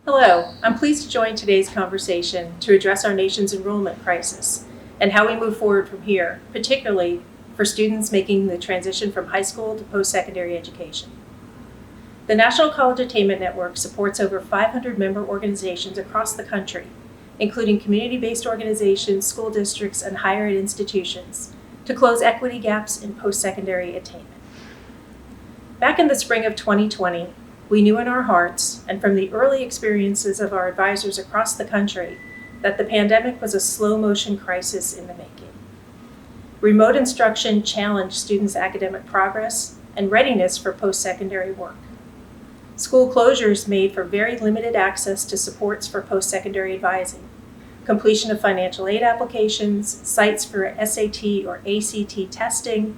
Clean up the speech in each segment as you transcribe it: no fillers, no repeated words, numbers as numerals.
Hello, I'm pleased to join today's conversation to address our nation's enrollment crisis and how we move forward from here, particularly for students making the transition from high school to post-secondary education. The National College Attainment Network supports over 500 member organizations across the country, including community-based organizations, school districts, and higher ed institutions, to close equity gaps in post-secondary attainment. Back in the spring of 2020, we knew in our hearts, and from the early experiences of our advisors across the country, that the pandemic was a slow-motion crisis in the making. Remote instruction challenged students' academic progress and readiness for post-secondary work. School closures made for very limited access to supports for post-secondary advising, completion of financial aid applications, sites for SAT or ACT testing,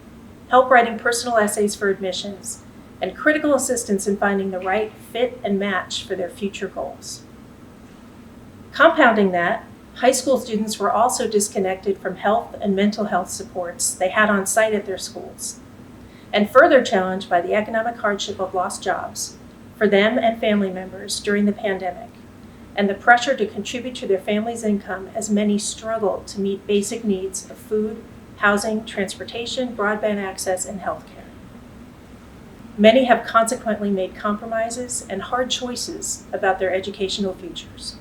help writing personal essays for admissions, and critical assistance in finding the right fit and match for their future goals. Compounding that, high school students were also disconnected from health and mental health supports they had on site at their schools, and further challenged by the economic hardship of lost jobs for them and family members during the pandemic, and the pressure to contribute to their family's income as many struggled to meet basic needs of food, housing, transportation, broadband access, and healthcare. Many have consequently made compromises and hard choices about their educational futures.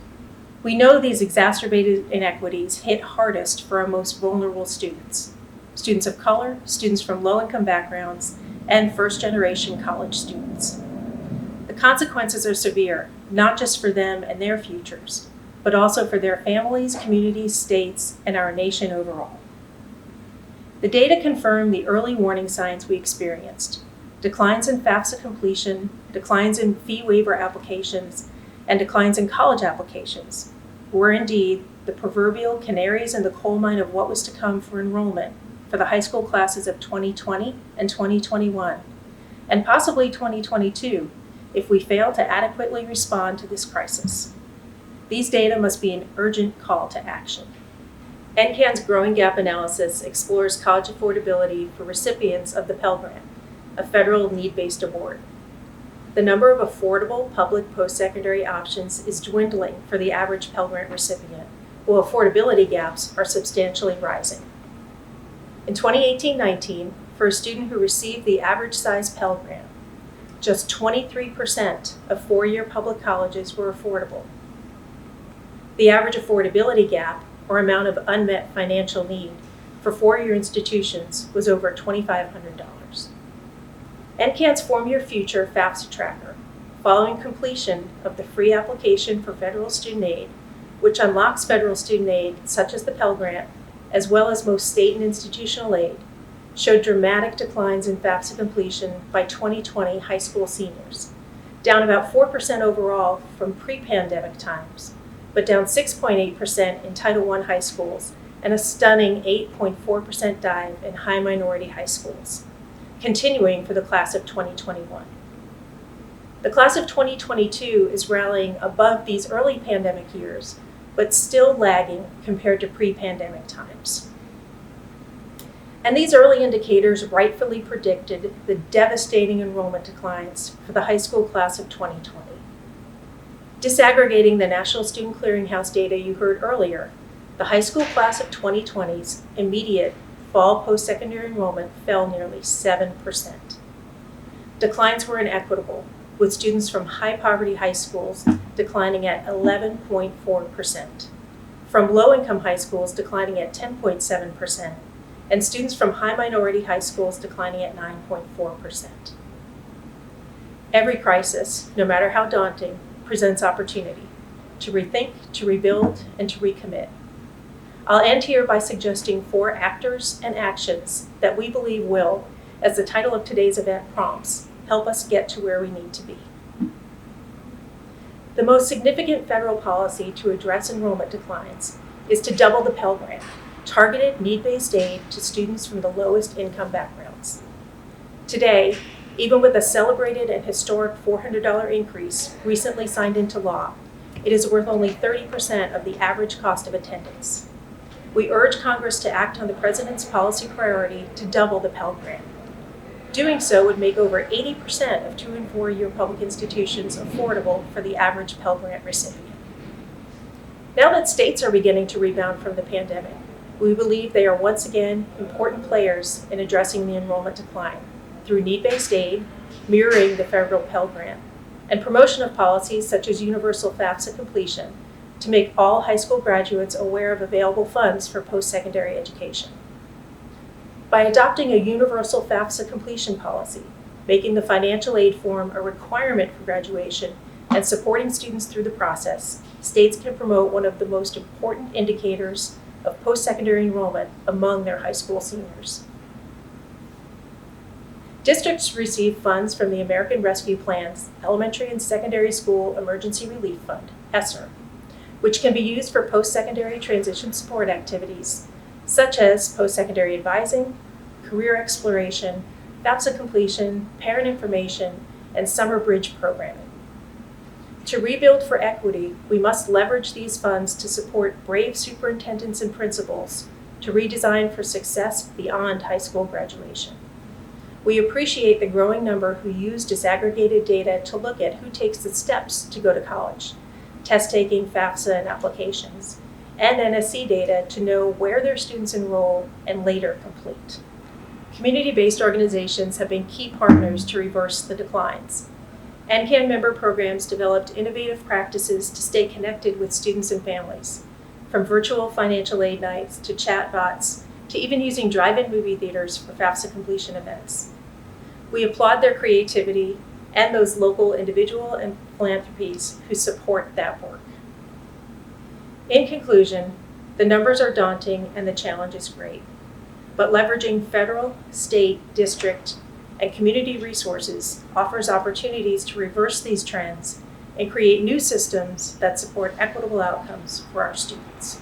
We know these exacerbated inequities hit hardest for our most vulnerable students of color, students from low-income backgrounds, and first-generation college students. The consequences are severe, not just for them and their futures, but also for their families, communities, states, and our nation overall. The data confirm the early warning signs we experienced: declines in FAFSA completion, declines in fee waiver applications, and declines in college applications were indeed the proverbial canaries in the coal mine of what was to come for enrollment for the high school classes of 2020 and 2021, and possibly 2022 if we fail to adequately respond to this crisis. These data must be an urgent call to action. NCAN's Growing Gap Analysis explores college affordability for recipients of the Pell Grant, a federal need-based award. The number of affordable public post-secondary options is dwindling for the average Pell Grant recipient, while affordability gaps are substantially rising. In 2018-19, for a student who received the average size Pell Grant, just 23% of four-year public colleges were affordable. The average affordability gap, or amount of unmet financial need, for four-year institutions was over $2,500. NCAN's Form Your Future FAFSA tracker, following completion of the free application for federal student aid, which unlocks federal student aid such as the Pell Grant, as well as most state and institutional aid, showed dramatic declines in FAFSA completion by 2020 high school seniors, down about 4% overall from pre-pandemic times, but down 6.8% in Title I high schools and a stunning 8.4% dive in high minority high schools, continuing for the class of 2021. The class of 2022 is rallying above these early pandemic years, but still lagging compared to pre-pandemic times. And these early indicators rightfully predicted the devastating enrollment declines for the high school class of 2020. Disaggregating the National Student Clearinghouse data you heard earlier, the high school class of 2020's immediate fall post-secondary enrollment fell nearly 7%. Declines were inequitable, with students from high-poverty high schools declining at 11.4%, from low-income high schools declining at 10.7%, and students from high-minority high schools declining at 9.4%. Every crisis, no matter how daunting, presents opportunity to rethink, to rebuild, and to recommit. I'll end here by suggesting 4 actors and actions that we believe will, as the title of today's event prompts, help us get to where we need to be. The most significant federal policy to address enrollment declines is to double the Pell Grant, targeted need-based aid to students from the lowest income backgrounds. Today, even with a celebrated and historic $400 increase recently signed into law, it is worth only 30% of the average cost of attendance. We urge Congress to act on the President's policy priority to double the Pell Grant. Doing so would make over 80% of 2- and 4-year public institutions affordable for the average Pell Grant recipient. Now that states are beginning to rebound from the pandemic, we believe they are once again important players in addressing the enrollment decline through need-based aid, mirroring the federal Pell Grant, and promotion of policies such as universal FAFSA completion to make all high school graduates aware of available funds for post-secondary education. By adopting a universal FAFSA completion policy, making the financial aid form a requirement for graduation, and supporting students through the process, states can promote one of the most important indicators of post-secondary enrollment among their high school seniors. Districts receive funds from the American Rescue Plan's Elementary and Secondary School Emergency Relief Fund, ESSER, which can be used for post-secondary transition support activities such as post-secondary advising, career exploration, FAFSA completion, parent information, and summer bridge programming. To rebuild for equity, we must leverage these funds to support brave superintendents and principals to redesign for success beyond high school graduation. We appreciate the growing number who use disaggregated data to look at who takes the steps to go to college, test-taking, FAFSA, and applications, and NSC data to know where their students enroll and later complete. Community-based organizations have been key partners to reverse the declines. NCAN member programs developed innovative practices to stay connected with students and families, from virtual financial aid nights to chatbots to even using drive-in movie theaters for FAFSA completion events. We applaud their creativity and those local individual and philanthropies who support that work. In conclusion, the numbers are daunting and the challenge is great, but leveraging federal, state, district, and community resources offers opportunities to reverse these trends and create new systems that support equitable outcomes for our students.